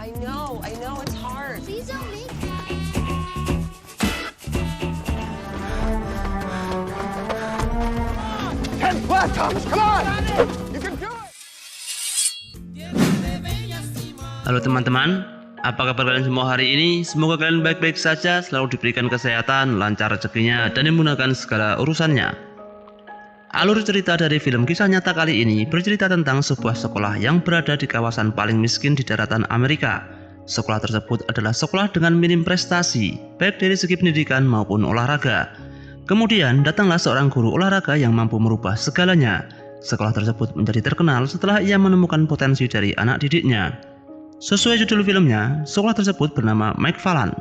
I know, it's hard. Please don't make Thomas, come on! You can do it! Halo teman-teman, apa kabar kalian semua hari ini? Semoga kalian baik-baik saja, selalu diberikan kesehatan, lancar rezekinya, dan dimudahkan segala urusannya. Alur cerita dari film kisah nyata kali ini bercerita tentang sebuah sekolah yang berada di kawasan paling miskin di daratan Amerika. Sekolah tersebut adalah sekolah dengan minim prestasi, baik dari segi pendidikan maupun olahraga. Kemudian datanglah seorang guru olahraga yang mampu merubah segalanya. Sekolah tersebut menjadi terkenal setelah ia menemukan potensi dari anak didiknya. Sesuai judul filmnya, sekolah tersebut bernama McFarland.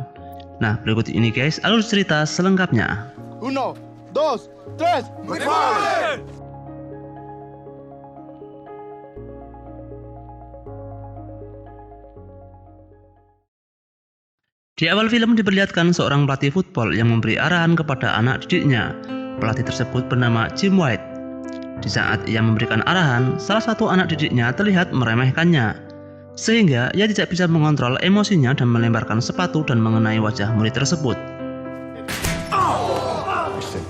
Nah, berikut ini guys alur cerita selengkapnya. 1, 2, 3, McFarland! Di awal film diperlihatkan seorang pelatih football yang memberi arahan kepada anak didiknya. Pelatih tersebut bernama Jim White. Di saat ia memberikan arahan, salah satu anak didiknya terlihat meremehkannya. Sehingga ia tidak bisa mengontrol emosinya dan melemparkan sepatu dan mengenai wajah murid tersebut.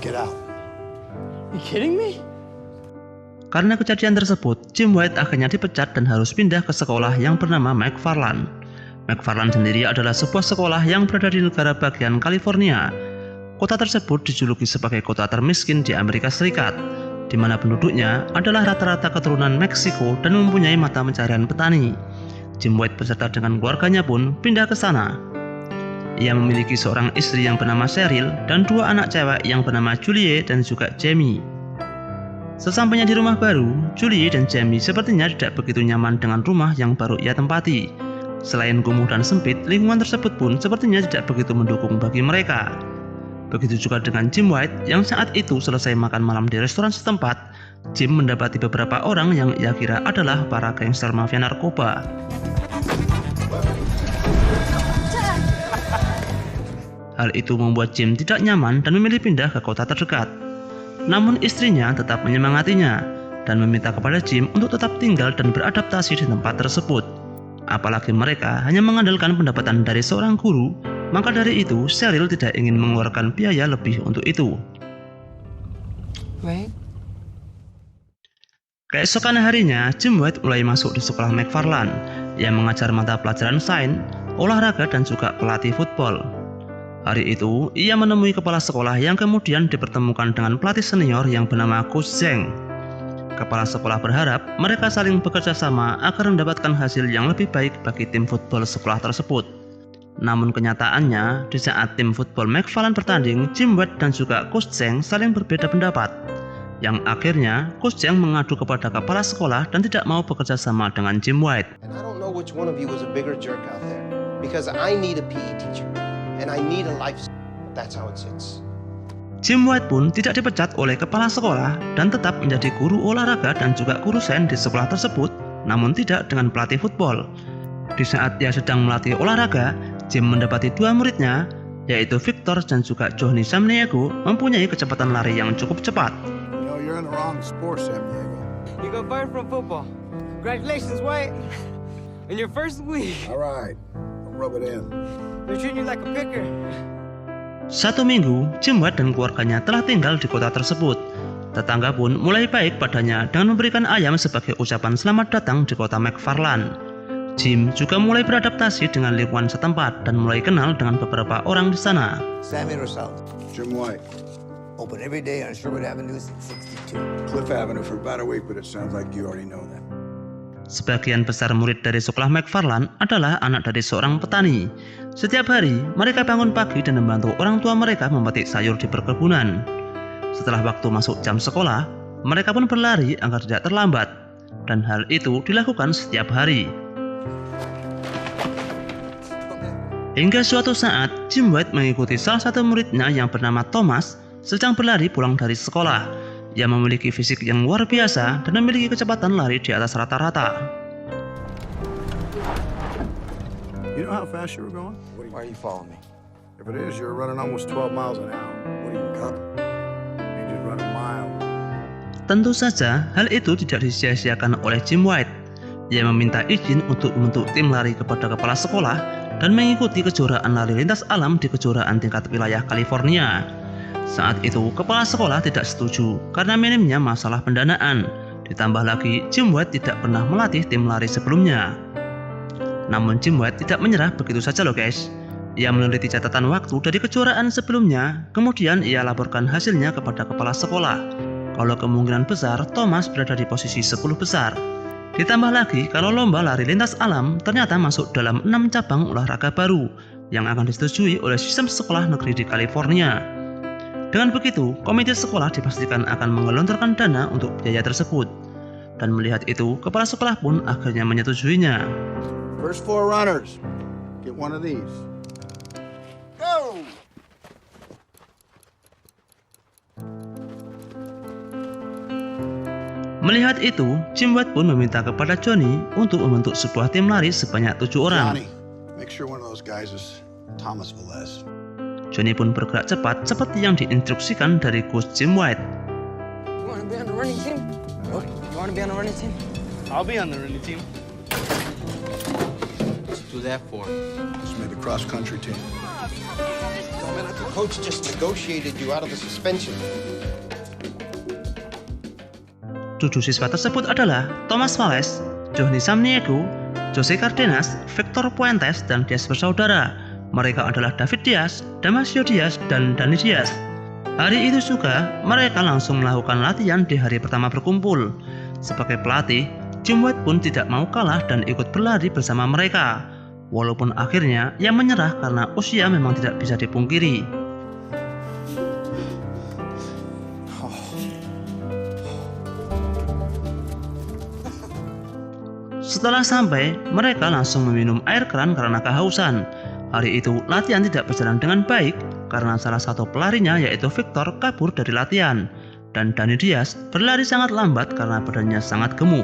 Get out. You kidding me? Karena kejadian tersebut, Jim White akhirnya dipecat dan harus pindah ke sekolah yang bernama McFarland. McFarland sendiri adalah sebuah sekolah yang berada di negara bagian California. Kota tersebut dijuluki sebagai kota termiskin di Amerika Serikat, di mana penduduknya adalah rata-rata keturunan Meksiko dan mempunyai mata pencaharian petani. Jim White beserta dengan keluarganya pun pindah ke sana. Ia memiliki seorang istri yang bernama Cheryl dan dua anak cewek yang bernama Julie dan juga Jamie. Sesampainya di rumah baru, Julie dan Jamie sepertinya tidak begitu nyaman dengan rumah yang baru ia tempati. Selain kumuh dan sempit, lingkungan tersebut pun sepertinya tidak begitu mendukung bagi mereka. Begitu juga dengan Jim White yang saat itu selesai makan malam di restoran setempat. Jim mendapati beberapa orang yang ia kira adalah para gangster mafia narkoba. Hal itu membuat Jim tidak nyaman dan memilih pindah ke kota terdekat. Namun istrinya tetap menyemangatinya dan meminta kepada Jim untuk tetap tinggal dan beradaptasi di tempat tersebut. Apalagi mereka hanya mengandalkan pendapatan dari seorang guru, maka dari itu Cheryl tidak ingin mengeluarkan biaya lebih untuk itu. Right? Keesokan harinya, Jim White mulai masuk di sekolah McFarland. Ia mengajar mata pelajaran sains, olahraga dan juga pelatih football. Hari itu, ia menemui kepala sekolah yang kemudian dipertemukan dengan pelatih senior yang bernama Coach Zhang. Kepala sekolah berharap mereka saling bekerja sama agar mendapatkan hasil yang lebih baik bagi tim football sekolah tersebut. Namun kenyataannya, di saat tim football McFarland bertanding, Jim White dan juga Coach Zhang saling berbeda pendapat. Yang akhirnya, Coach Zhang mengadu kepada kepala sekolah dan tidak mau bekerja sama dengan Jim White. And I don't know which one of you is a bigger jerk out there, because I need a PE teacher, and I need a life. That's how it sits. Jim White pun tidak dipecat oleh kepala sekolah dan tetap menjadi guru olahraga dan juga guru sains di sekolah tersebut, namun tidak dengan pelatih football. Di saat ia sedang melatih olahraga, Jim mendapati dua muridnya, yaitu Victor dan juga Johnny Samniego, mempunyai kecepatan lari yang cukup cepat. You know, you're in the wrong sport, San Diego. You got fired from football. Congratulations, White. In your first week. All right, I'll rub it in. They're treating you like a picker. 1 minggu, Jim White dan keluarganya telah tinggal di kota tersebut. Tetangga pun mulai baik padanya dengan memberikan ayam sebagai ucapan selamat datang di kota McFarland. Jim juga mulai beradaptasi dengan lingkungan setempat dan mulai kenal dengan beberapa orang di sana. Sammy Rosal. Jim White, Open every day on Sherwood Avenue, 62. Cliff Avenue for about a week, but it sounds like you already know that. Sebagian besar murid dari sekolah McFarland adalah anak dari seorang petani. Setiap hari, mereka bangun pagi dan membantu orang tua mereka memetik sayur di perkebunan. Setelah waktu masuk jam sekolah, mereka pun berlari agar tidak terlambat. Dan hal itu dilakukan setiap hari. Hingga suatu saat, Jim White mengikuti salah satu muridnya yang bernama Thomas sedang berlari pulang dari sekolah. Ia memiliki fisik yang luar biasa dan memiliki kecepatan lari di atas rata-rata. You know how fast you were going? Why are you following me? If it is, you're running almost 12 miles an hour. What are you, a cop? You just run a mile. Tentu saja hal itu tidak disia-siakan oleh Jim White. Ia meminta izin untuk membentuk tim lari kepada kepala sekolah dan mengikuti kejuaraan lari lintas alam di kejuaraan tingkat wilayah California. Saat itu, kepala sekolah tidak setuju karena minimnya masalah pendanaan. Ditambah lagi, Jim White tidak pernah melatih tim lari sebelumnya. Namun Jim White tidak menyerah begitu saja loh guys. Ia meneliti catatan waktu dari kejuaraan sebelumnya, kemudian ia laporkan hasilnya kepada kepala sekolah. Kalau kemungkinan besar Thomas berada di posisi 10 besar. Ditambah lagi kalau lomba lari lintas alam ternyata masuk dalam 6 cabang olahraga baru yang akan disetujui oleh sistem sekolah negeri di California. Dengan begitu, komite sekolah dipastikan akan menggelontorkan dana untuk biaya tersebut. Dan melihat itu, kepala sekolah pun akhirnya menyetujuinya. First 4 runners, get one of these. Go! Melihat itu, Jim White pun meminta kepada Johnny untuk membentuk sebuah tim lari sebanyak 7 orang. Johnny, make sure one of those guys is Thomas Velez. Johnny pun bergerak cepat seperti yang diinstruksikan dari coach Jim White. You want to be on the running team? What? You want to be on the running team? I'll be on the running team. What's do that for? Just made the cross-country team. The coach just negotiated you out of the suspension. 7 siswa tersebut adalah Thomas Velez, Johnny Samniego, Jose Cardenas, Victor Puentes, dan Diaz bersaudara. Mereka adalah David Diaz, Damasio Diaz, dan Danny Diaz. Hari itu juga, mereka langsung melakukan latihan di hari pertama berkumpul. Sebagai pelatih, Jim White pun tidak mau kalah dan ikut berlari bersama mereka. Walaupun akhirnya ia menyerah karena usia memang tidak bisa dipungkiri. Setelah sampai, mereka langsung meminum air keran karena kehausan. Hari itu, latihan tidak berjalan dengan baik karena salah satu pelarinya yaitu Victor kabur dari latihan. Dan Danny Diaz berlari sangat lambat karena badannya sangat gemuk.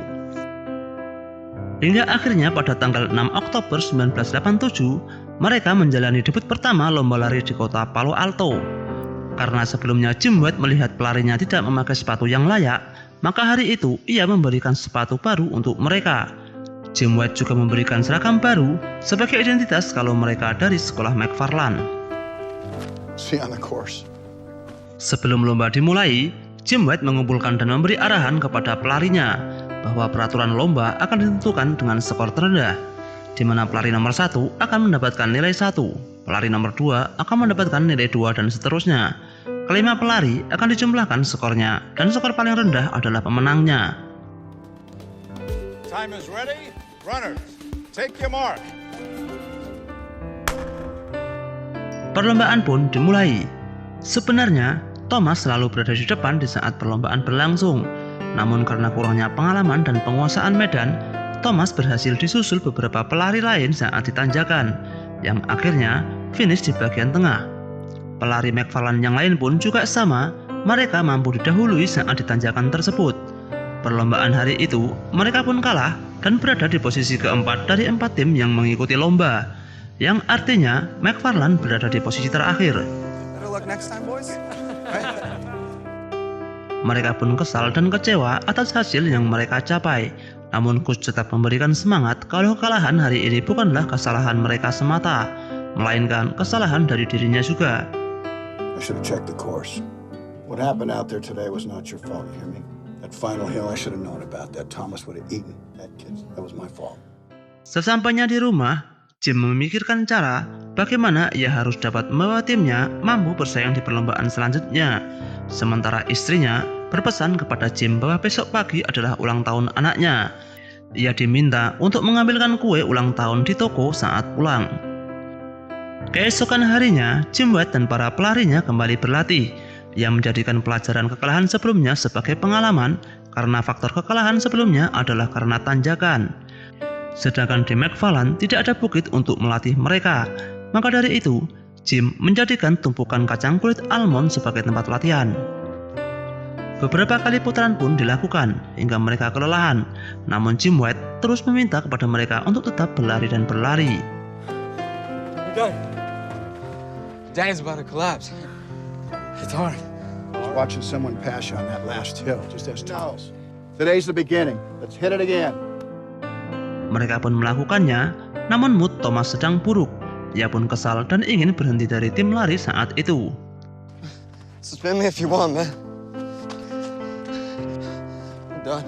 Hingga akhirnya pada tanggal 6 Oktober 1987, mereka menjalani debut pertama lomba lari di kota Palo Alto. Karena sebelumnya Jim White melihat pelarinya tidak memakai sepatu yang layak, maka hari itu ia memberikan sepatu baru untuk mereka. Jim White juga memberikan seragam baru sebagai identitas kalau mereka dari sekolah McFarland. See you on the course. Sebelum lomba dimulai, Jim White mengumpulkan dan memberi arahan kepada pelarinya bahwa peraturan lomba akan ditentukan dengan skor terendah, di mana pelari nomor 1 akan mendapatkan nilai 1, pelari nomor 2 akan mendapatkan nilai 2, dan seterusnya. Kelima pelari akan dijumlahkan skornya, dan skor paling rendah adalah pemenangnya. Time is ready. Runners, take your mark. Perlombaan pun dimulai. Sebenarnya, Thomas selalu berada di depan di saat perlombaan berlangsung. Namun karena kurangnya pengalaman dan penguasaan medan, Thomas berhasil disusul beberapa pelari lain saat ditanjakan, yang akhirnya finish di bagian tengah. Pelari McFarland yang lain pun juga sama, mereka mampu didahului saat ditanjakan tersebut. Perlombaan hari itu, mereka pun kalah dan berada di posisi keempat dari 4 tim yang mengikuti lomba, yang artinya McFarland berada di posisi terakhir. Better luck next time, boys. Mereka pun kesal dan kecewa atas hasil yang mereka capai. Namun coach tetap memberikan semangat kalau kekalahan hari ini bukanlah kesalahan mereka semata, melainkan kesalahan dari dirinya juga. I should have checked the course. What happened out there today was not your fault, you hear me? That final hill, I should have known about that. Thomas would have eaten that kid. That was my fault. Sesampainya di rumah, Jim memikirkan cara bagaimana ia harus dapat membawa timnya mampu bersaing di perlombaan selanjutnya. Sementara istrinya berpesan kepada Jim bahwa besok pagi adalah ulang tahun anaknya. Ia diminta untuk mengambilkan kue ulang tahun di toko saat pulang. Keesokan harinya, Jim White dan para pelarinya kembali berlatih. Ia menjadikan pelajaran kekalahan sebelumnya sebagai pengalaman karena faktor kekalahan sebelumnya adalah karena tanjakan. Sedangkan di McFarland tidak ada bukit untuk melatih mereka. Maka dari itu, Jim menjadikan tumpukan kacang kulit almond sebagai tempat latihan. Beberapa kali putaran pun dilakukan hingga mereka kelelahan. Namun Jim White terus meminta kepada mereka untuk tetap berlari dan berlari. We're done. Danny's about to collapse. It's hard. I was watching someone pass you on that last hill. Just ask Thomas. Today's the beginning. Let's hit it again. Mereka pun melakukannya, namun mood Thomas sedang buruk. Ia pun kesal dan ingin berhenti dari tim lari saat itu. Suspend me if you want, man. I'm done.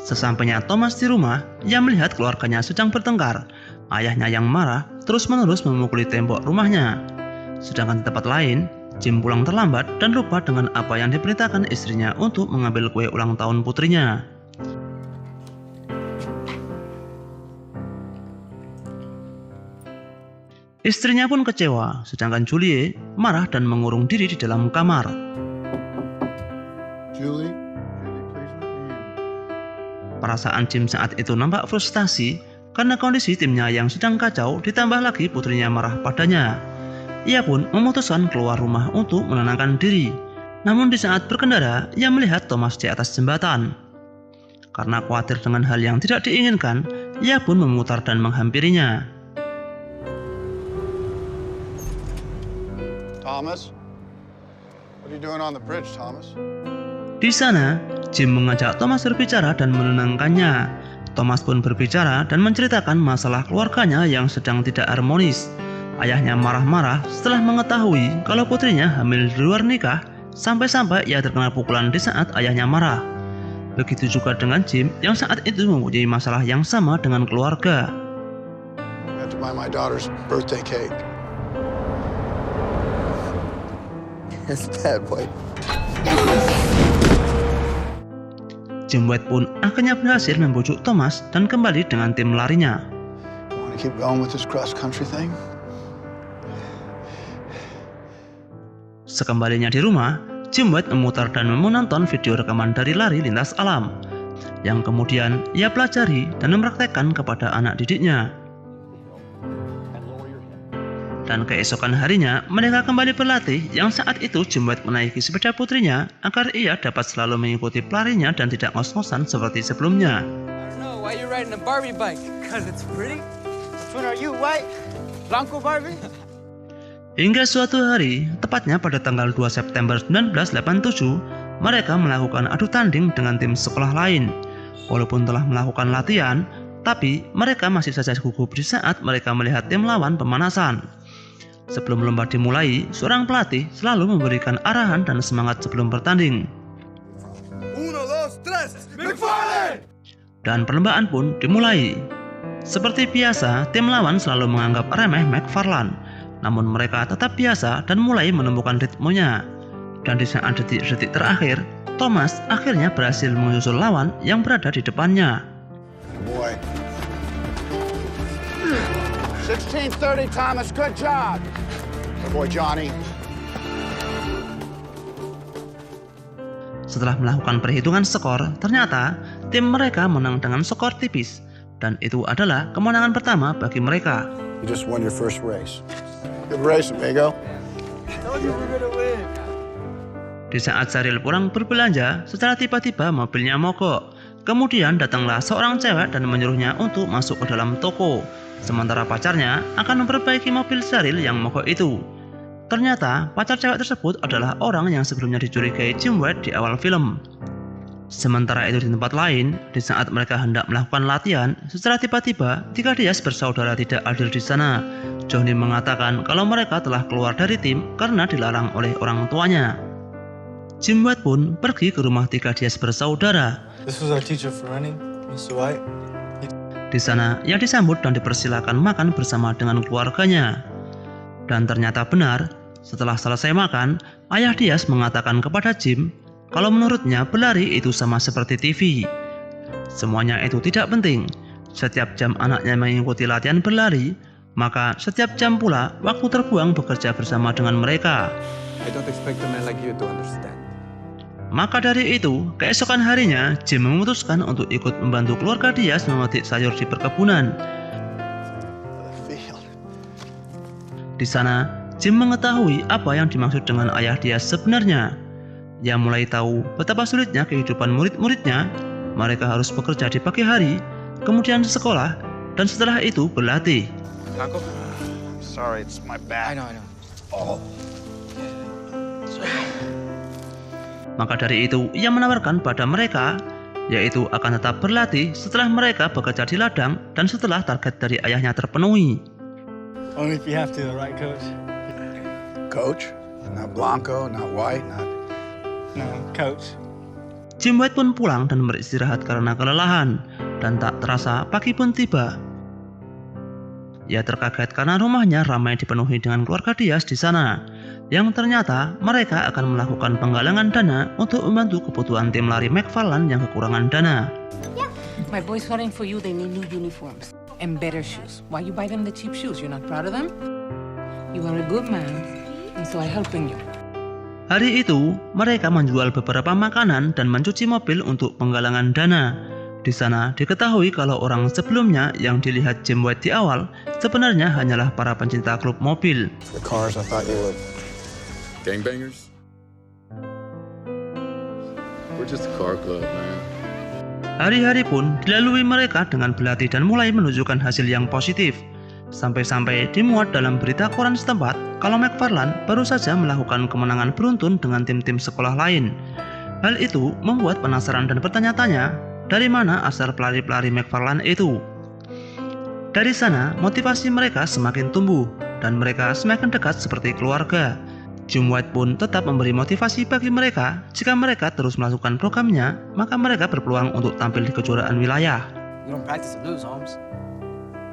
Sesampainya Thomas di rumah, ia melihat keluarganya sedang bertengkar. Ayahnya yang marah terus-menerus memukuli tembok rumahnya. Sedangkan di tempat lain, Jim pulang terlambat dan lupa dengan apa yang diperintahkan istrinya untuk mengambil kue ulang tahun putrinya. Istrinya pun kecewa, sedangkan Julie marah dan mengurung diri di dalam kamar. Julie, please let me in. Perasaan Jim saat itu nampak frustasi karena kondisi timnya yang sedang kacau, ditambah lagi putrinya marah padanya. Ia pun memutuskan keluar rumah untuk menenangkan diri. Namun di saat berkendara, ia melihat Thomas di atas jembatan. Karena khawatir dengan hal yang tidak diinginkan, ia pun memutar dan menghampirinya. Thomas? What are you doing on the bridge, Thomas? Di sana, Jim mengajak Thomas berbicara dan menenangkannya. Thomas pun berbicara dan menceritakan masalah keluarganya yang sedang tidak harmonis. Ayahnya marah-marah setelah mengetahui kalau putrinya hamil di luar nikah, sampai-sampai ia terkena pukulan di saat ayahnya marah. Begitu juga dengan Jim yang saat itu mempunyai masalah yang sama dengan keluarga. I have to buy my daughter's birthday cake. That's bad, boy. Jim White pun akhirnya berhasil membujuk Thomas dan kembali dengan tim larinya. You want to keep going with this cross-country thing? Sekembalinya di rumah, Jim White memutar dan menonton video rekaman dari lari lintas alam, yang kemudian ia pelajari dan mempraktekkan kepada anak didiknya. Dan keesokan harinya, mereka kembali berlatih, yang saat itu Jim White menaiki sepeda putrinya agar ia dapat selalu mengikuti pelarinya dan tidak ngos-ngosan seperti sebelumnya. I don't know, why you riding a Barbie bike? Because it's pretty? Which one are you, white? Blanco Barbie? Hingga suatu hari, tepatnya pada tanggal 2 September 1987, mereka melakukan adu tanding dengan tim sekolah lain. Walaupun telah melakukan latihan, tapi mereka masih saja gugup di saat mereka melihat tim lawan pemanasan. Sebelum lomba dimulai, seorang pelatih selalu memberikan arahan dan semangat sebelum bertanding. 1, 2, 3, McFarland! Dan perlombaan pun dimulai. Seperti biasa, tim lawan selalu menganggap remeh McFarland. Namun mereka tetap biasa dan mulai menemukan ritmenya. Dan di saat detik-detik terakhir, Thomas akhirnya berhasil menyusul lawan yang berada di depannya. Boy. 16:30, Thomas. Good job. Good boy, Johnny. Setelah melakukan perhitungan skor, ternyata tim mereka menang dengan skor tipis. Dan itu adalah kemenangan pertama bagi mereka. You just won your first race. Good race, amigo. Told you we're gonna win. Di saat Cyril pulang berbelanja, secara tiba-tiba mobilnya mogok. Kemudian datanglah seorang cewek dan menyuruhnya untuk masuk ke dalam toko. Sementara pacarnya akan memperbaiki mobil Cyril yang mogok itu. Ternyata pacar cewek tersebut adalah orang yang sebelumnya dicurigai Jim White di awal film. Sementara itu di tempat lain, di saat mereka hendak melakukan latihan, secara tiba-tiba 3 Diaz bersaudara tidak hadir di sana. Johnny mengatakan kalau mereka telah keluar dari tim karena dilarang oleh orang tuanya. Jim White pun pergi ke rumah 3 Diaz bersaudara. This was our teacher for running, Mr. White. Di sana, ia disambut dan dipersilakan makan bersama dengan keluarganya. Dan ternyata benar, setelah selesai makan, ayah Diaz mengatakan kepada Jim kalau menurutnya berlari itu sama seperti TV. Semuanya itu tidak penting. Setiap jam anaknya mengikuti latihan berlari, maka setiap jam pula waktu terbuang bekerja bersama dengan mereka. I don't expect a man like you to understand. Maka dari itu, keesokan harinya, Jim memutuskan untuk ikut membantu keluarga Diaz memetik sayur di perkebunan. Di sana, Jim mengetahui apa yang dimaksud dengan ayah Diaz sebenarnya. Ia mulai tahu betapa sulitnya kehidupan murid-muridnya. Mereka harus bekerja di pagi hari, kemudian di sekolah, dan setelah itu berlatih. Blanco? Sorry, it's my I back. know. Oh. Maka dari itu, ia menawarkan pada mereka yaitu akan tetap berlatih setelah mereka bekerja di ladang dan setelah target dari ayahnya terpenuhi. Only if you have to, right, Coach? Coach? Not Blanco, not White, not... No, Coach. Jim White pun pulang dan beristirahat karena kelelahan, dan tak terasa pagi pun tiba. Ia terkaget karena rumahnya ramai dipenuhi dengan keluarga Diaz di sana, yang ternyata mereka akan melakukan penggalangan dana untuk membantu kebutuhan tim lari McFarland yang kekurangan dana. My boys fighting for you, they need new uniforms and better shoes. Why you buy them the cheap shoes? You're not proud of them? You are a good man, and so I'm helping you. Hari itu, mereka menjual beberapa makanan dan mencuci mobil untuk penggalangan dana. Di sana diketahui kalau orang sebelumnya yang dilihat Jim White di awal sebenarnya hanyalah para pencinta klub mobil. The cars, I thought you were... Gangbangers? We're just a car club, man. Hari-hari pun dilalui mereka dengan berlatih dan mulai menunjukkan hasil yang positif. Sampai-sampai dimuat dalam berita koran setempat kalau McFarland baru saja melakukan kemenangan beruntun dengan tim-tim sekolah lain. Hal itu membuat penasaran dan bertanya-tanya dari mana asal pelari-pelari McFarland itu. Dari sana motivasi mereka semakin tumbuh dan mereka semakin dekat seperti keluarga. Jim White pun tetap memberi motivasi bagi mereka. Jika mereka terus melakukan programnya, maka mereka berpeluang untuk tampil di kejuaraan wilayah. We don't practice to lose, Holmes.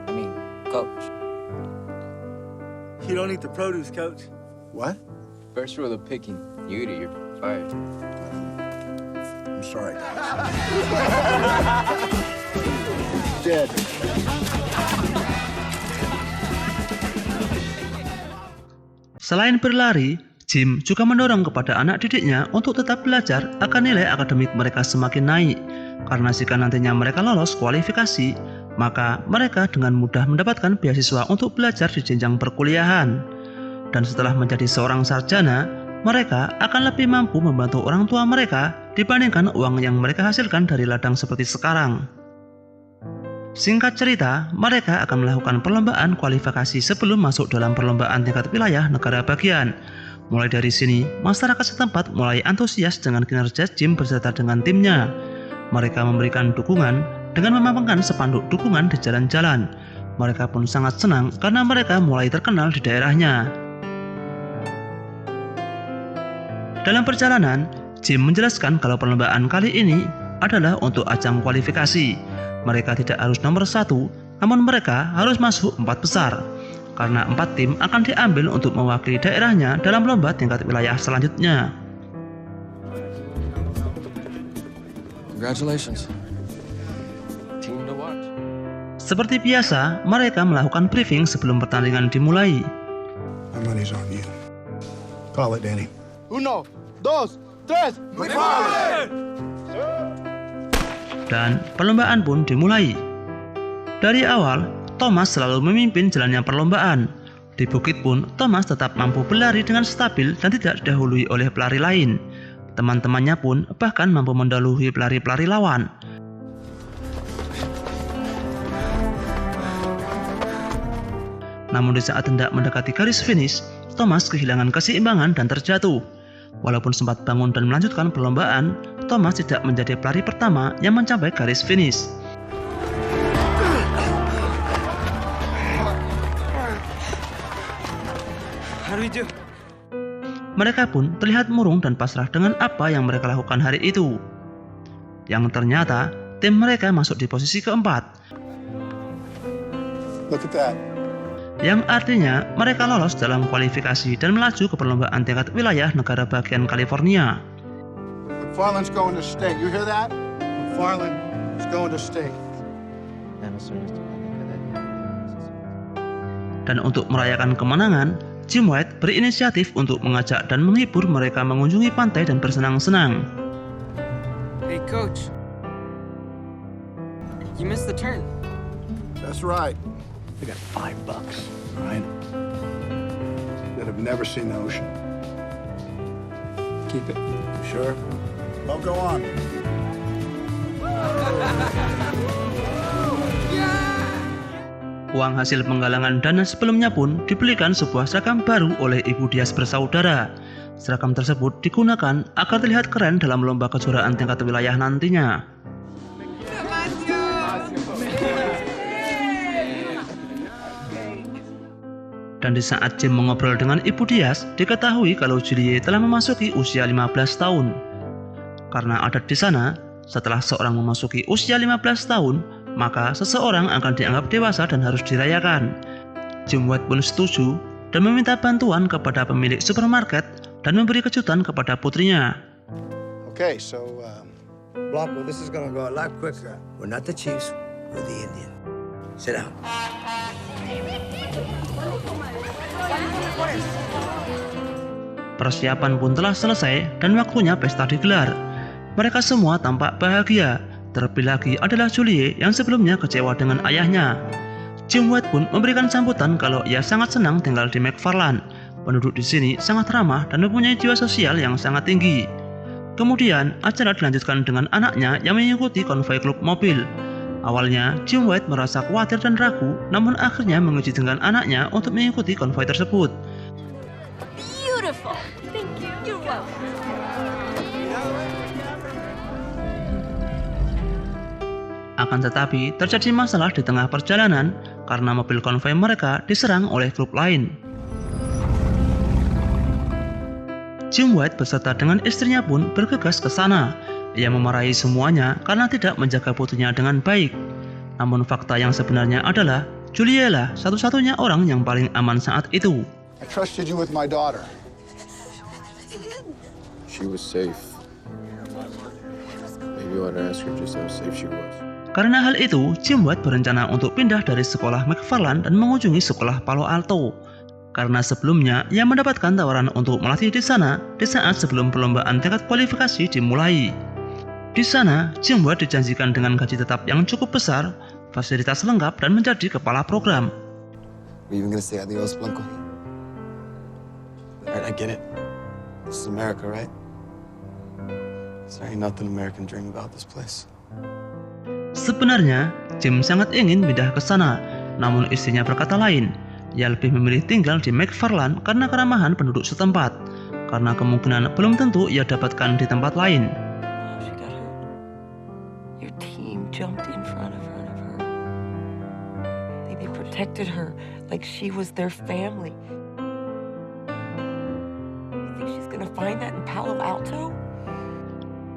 I mean, Coach. You don't eat the produce, Coach. What? First rule of picking, you eat it, you're fired. I'm sorry, guys. Dead. Selain berlari, Jim juga mendorong kepada anak didiknya untuk tetap belajar agar nilai akademik mereka semakin naik. Karena jika nantinya mereka lolos kualifikasi, maka mereka dengan mudah mendapatkan beasiswa untuk belajar di jenjang perkuliahan. Dan setelah menjadi seorang sarjana, mereka akan lebih mampu membantu orang tua mereka dibandingkan uang yang mereka hasilkan dari ladang seperti sekarang. Singkat cerita, mereka akan melakukan perlombaan kualifikasi sebelum masuk dalam perlombaan tingkat wilayah negara bagian. Mulai dari sini, masyarakat setempat mulai antusias dengan kinerja Jim beserta dengan timnya. Mereka memberikan dukungan dengan memampangkan spanduk dukungan di jalan-jalan. Mereka pun sangat senang karena mereka mulai terkenal di daerahnya. Dalam perjalanan, Jim menjelaskan kalau perlombaan kali ini adalah untuk ajang kualifikasi. Mereka tidak harus nomor 1, namun mereka harus masuk 4 besar. Karena 4 tim akan diambil untuk mewakili daerahnya dalam lomba tingkat wilayah selanjutnya. Congratulations. Team to watch. Seperti biasa, mereka melakukan briefing sebelum pertandingan dimulai. My money's on you. Call it, Danny. 1, 2, 3, McFarland! Dan perlombaan pun dimulai. Dari awal, Thomas selalu memimpin jalannya perlombaan. Di bukit pun, Thomas tetap mampu berlari dengan stabil dan tidak didahului oleh pelari lain. Teman-temannya pun bahkan mampu mendahului pelari-pelari lawan. Namun di saat hendak mendekati garis finish, Thomas kehilangan keseimbangan dan terjatuh. Walaupun sempat bangun dan melanjutkan perlombaan, Thomas tidak menjadi pelari pertama yang mencapai garis finish. How do we do? Mereka pun terlihat murung dan pasrah dengan apa yang mereka lakukan hari itu. Yang ternyata, tim mereka masuk di posisi keempat. Look at that. Yang artinya mereka lolos dalam kualifikasi dan melaju ke perlombaan tingkat wilayah negara bagian California. McFarland's going to state. You hear that? McFarland is going to state. Dan untuk merayakan kemenangan, Jim White berinisiatif untuk mengajak dan menghibur mereka mengunjungi pantai dan bersenang-senang. Hey, Coach. You missed the turn. That's right. They got $5, all right? That have never seen the ocean. Keep it. Sure? Well, go on. Uang hasil penggalangan dana sebelumnya pun dibelikan sebuah seragam baru oleh Ibu Diaz bersaudara. Seragam tersebut digunakan agar terlihat keren dalam lomba kejuaraan tingkat wilayah nantinya. Dan di saat Jim mengobrol dengan Ibu Diaz, diketahui kalau Julie telah memasuki usia 15 tahun. Karena adat di sana, setelah seorang memasuki usia 15 tahun, maka seseorang akan dianggap dewasa dan harus dirayakan. Jim White pun setuju dan meminta bantuan kepada pemilik supermarket dan memberi kejutan kepada putrinya. Okay, so, Blanco, this is gonna go a lot quicker. We're not the Chiefs, we're the Indian. Sit down. Persiapan pun telah selesai dan waktunya pesta digelar. Mereka semua tampak bahagia. Terlebih lagi adalah Julie yang sebelumnya kecewa dengan ayahnya. Jim White pun memberikan sambutan kalau ia sangat senang tinggal di McFarland. Penduduk di sini sangat ramah dan mempunyai jiwa sosial yang sangat tinggi. Kemudian acara dilanjutkan dengan anaknya yang mengikuti konvoi klub mobil. Awalnya Jim White merasa khawatir dan ragu, namun akhirnya mengizinkan anaknya untuk mengikuti konvoi tersebut. Beautiful. Thank you. You're welcome. Akan tetapi, terjadi masalah di tengah perjalanan karena mobil konvoi mereka diserang oleh klub lain. Jim White beserta dengan istrinya pun bergegas ke sana. Ia memarahi semuanya karena tidak menjaga putrinya dengan baik. Namun fakta yang sebenarnya adalah Julie lah satu-satunya orang yang paling aman saat itu. I trusted you with my daughter. She was safe. Maybe you ought to ask her just how safe she was. Karena hal itu, Jim White berencana untuk pindah dari sekolah McFarland dan mengunjungi sekolah Palo Alto. Karena sebelumnya ia mendapatkan tawaran untuk melatih di sana di saat sebelum perlombaan tingkat kualifikasi dimulai. Di sana, Jim White dijanjikan dengan gaji tetap yang cukup besar, fasilitas lengkap dan menjadi kepala program. Are you even gonna say adios, Blanco? Alright, I get it. This is America, right? There ain't nothing American dream about this place. Sebenarnya, Jim sangat ingin pindah ke sana, namun istrinya berkata lain. Ia lebih memilih tinggal di McFarland karena keramahan penduduk setempat, karena kemungkinan belum tentu ia dapatkan di tempat lain. She got hurt. Your team jumped in front of her. They protected her like she was their family. You think she's gonna find that in Palo Alto?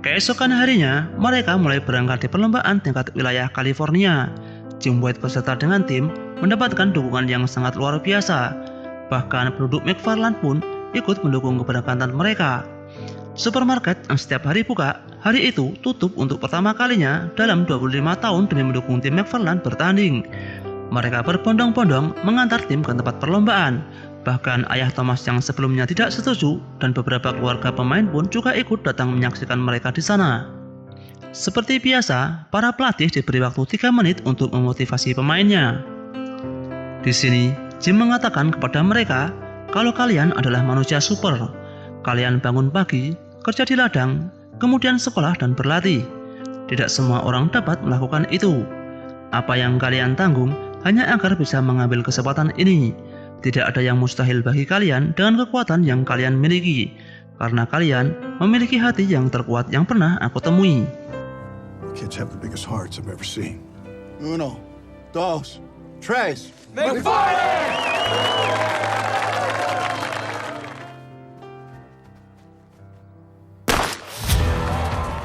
Keesokan harinya, mereka mulai berangkat di perlombaan tingkat wilayah California. Jim White beserta dengan tim mendapatkan dukungan yang sangat luar biasa. Bahkan penduduk McFarland pun ikut mendukung keberangkatan mereka. Supermarket yang setiap hari buka, hari itu tutup untuk pertama kalinya dalam 25 tahun demi mendukung tim McFarland bertanding. Mereka berbondong-bondong mengantar tim ke tempat perlombaan. Bahkan ayah Thomas yang sebelumnya tidak setuju dan beberapa keluarga pemain pun juga ikut datang menyaksikan mereka di sana. Seperti biasa, para pelatih diberi waktu 3 menit untuk memotivasi pemainnya. Di sini, Jim mengatakan kepada mereka kalau kalian adalah manusia super. Kalian bangun pagi, kerja di ladang, kemudian sekolah dan berlatih. Tidak semua orang dapat melakukan itu. Apa yang kalian tanggung hanya agar bisa mengambil kesempatan ini. Tidak ada yang mustahil bagi kalian dengan kekuatan yang kalian miliki, karena kalian memiliki hati yang terkuat yang pernah aku temui. Kids have the biggest hearts I've ever seen. 1, 2, 3.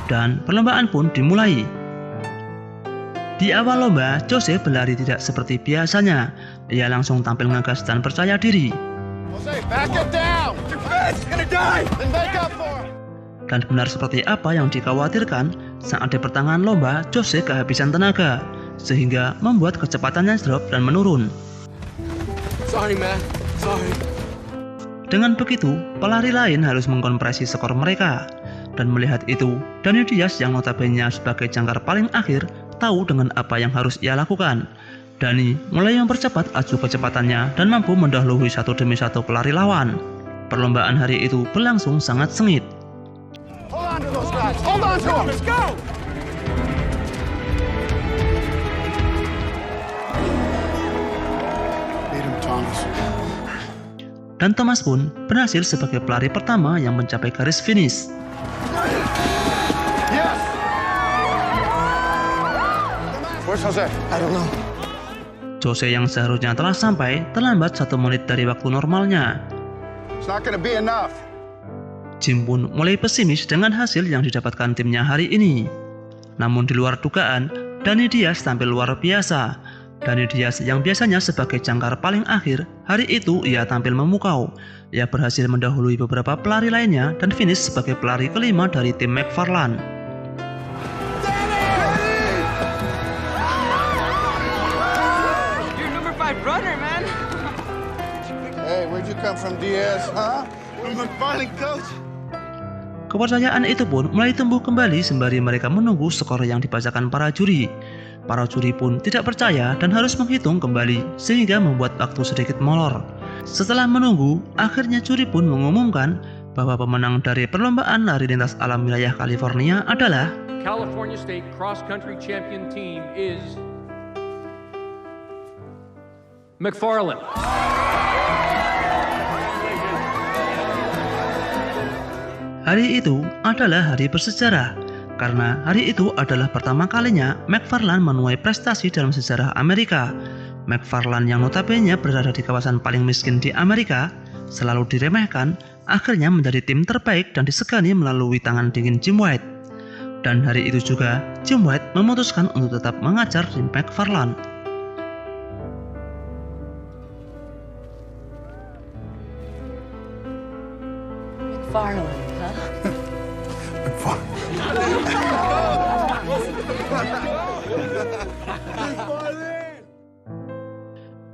Dan perlombaan pun dimulai. Di awal lomba, Jose berlari tidak seperti biasanya. Ia langsung tampil ngegas dan percaya diri. Dan benar seperti apa yang dikhawatirkan, saat di pertengahan lomba, Jose kehabisan tenaga, sehingga membuat kecepatannya drop dan menurun. Sorry, man. Sorry. Dengan begitu, pelari lain harus mengkompresi skor mereka. Dan melihat itu, Danny Diaz yang notabene sebagai jangkar paling akhir tahu dengan apa yang harus ia lakukan. Danny mulai mempercepat aju kecepatannya dan mampu mendahului satu demi satu pelari lawan. Perlombaan hari itu berlangsung sangat sengit. Dan Thomas pun berhasil sebagai pelari pertama yang mencapai garis finish. Where's Jose? I don't know. Jose yang seharusnya telah sampai terlambat 1 menit dari waktu normalnya. It's not gonna be enough. Jim pun mulai pesimis dengan hasil yang didapatkan timnya hari ini. Namun di luar dugaan, Dani Diaz tampil luar biasa. Dani Diaz yang biasanya sebagai jangkar paling akhir, hari itu ia tampil memukau. Ia berhasil mendahului beberapa pelari lainnya dan finish sebagai pelari kelima dari tim McFarlane. You're number 5 runner, man. Hey, where'd you come from, Diaz, huh? From McFarlane, coach. Kepercayaan itu pun mulai tumbuh kembali sembari mereka menunggu skor yang dibacakan para juri. Para juri pun tidak percaya dan harus menghitung kembali sehingga membuat waktu sedikit molor. Setelah menunggu, akhirnya juri pun mengumumkan bahwa pemenang dari perlombaan lari lintas alam wilayah California adalah California State Cross Country Champion Team is McFarlane. Hari itu adalah hari bersejarah, karena hari itu adalah pertama kalinya McFarlane menuai prestasi dalam sejarah Amerika. McFarlane yang notabene berada di kawasan paling miskin di Amerika, selalu diremehkan, akhirnya menjadi tim terbaik dan disegani melalui tangan dingin Jim White. Dan hari itu juga, Jim White memutuskan untuk tetap mengajar di McFarlane. McFarlane, huh?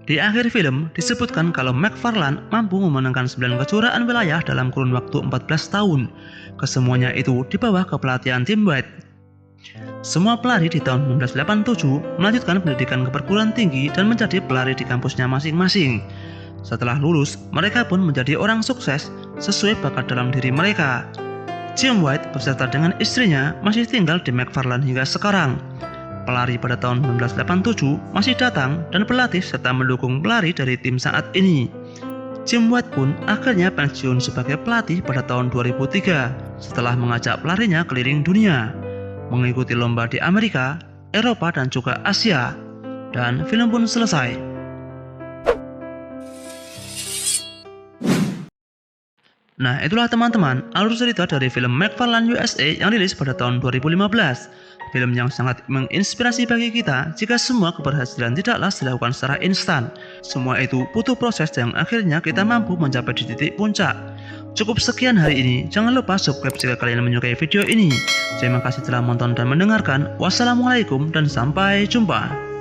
Di akhir film disebutkan kalau McFarlane mampu memenangkan 9 kejuaraan wilayah dalam kurun waktu 14 tahun. Kesemuanya itu di bawah kepelatihan Jim White. Semua pelari di tahun 1987 melanjutkan pendidikan ke perguruan tinggi dan menjadi pelari di kampusnya masing-masing. Setelah lulus, mereka pun menjadi orang sukses sesuai bakat dalam diri mereka. Jim White beserta dengan istrinya masih tinggal di McFarlane hingga sekarang. Pelari pada tahun 1987 masih datang dan berlatih serta mendukung pelari dari tim saat ini. Jim White pun akhirnya pensiun sebagai pelatih pada tahun 2003 setelah mengajak pelarinya keliling dunia, mengikuti lomba di Amerika, Eropa dan juga Asia. Dan film pun selesai. Nah, itulah teman-teman alur cerita dari film McFarlane USA yang rilis pada tahun 2015. Film yang sangat menginspirasi bagi kita jika semua keberhasilan tidaklah dilakukan secara instan. Semua itu butuh proses yang akhirnya kita mampu mencapai di titik puncak. Cukup sekian hari ini, jangan lupa subscribe jika kalian menyukai video ini. Terima kasih telah menonton dan mendengarkan. Wassalamualaikum dan sampai jumpa.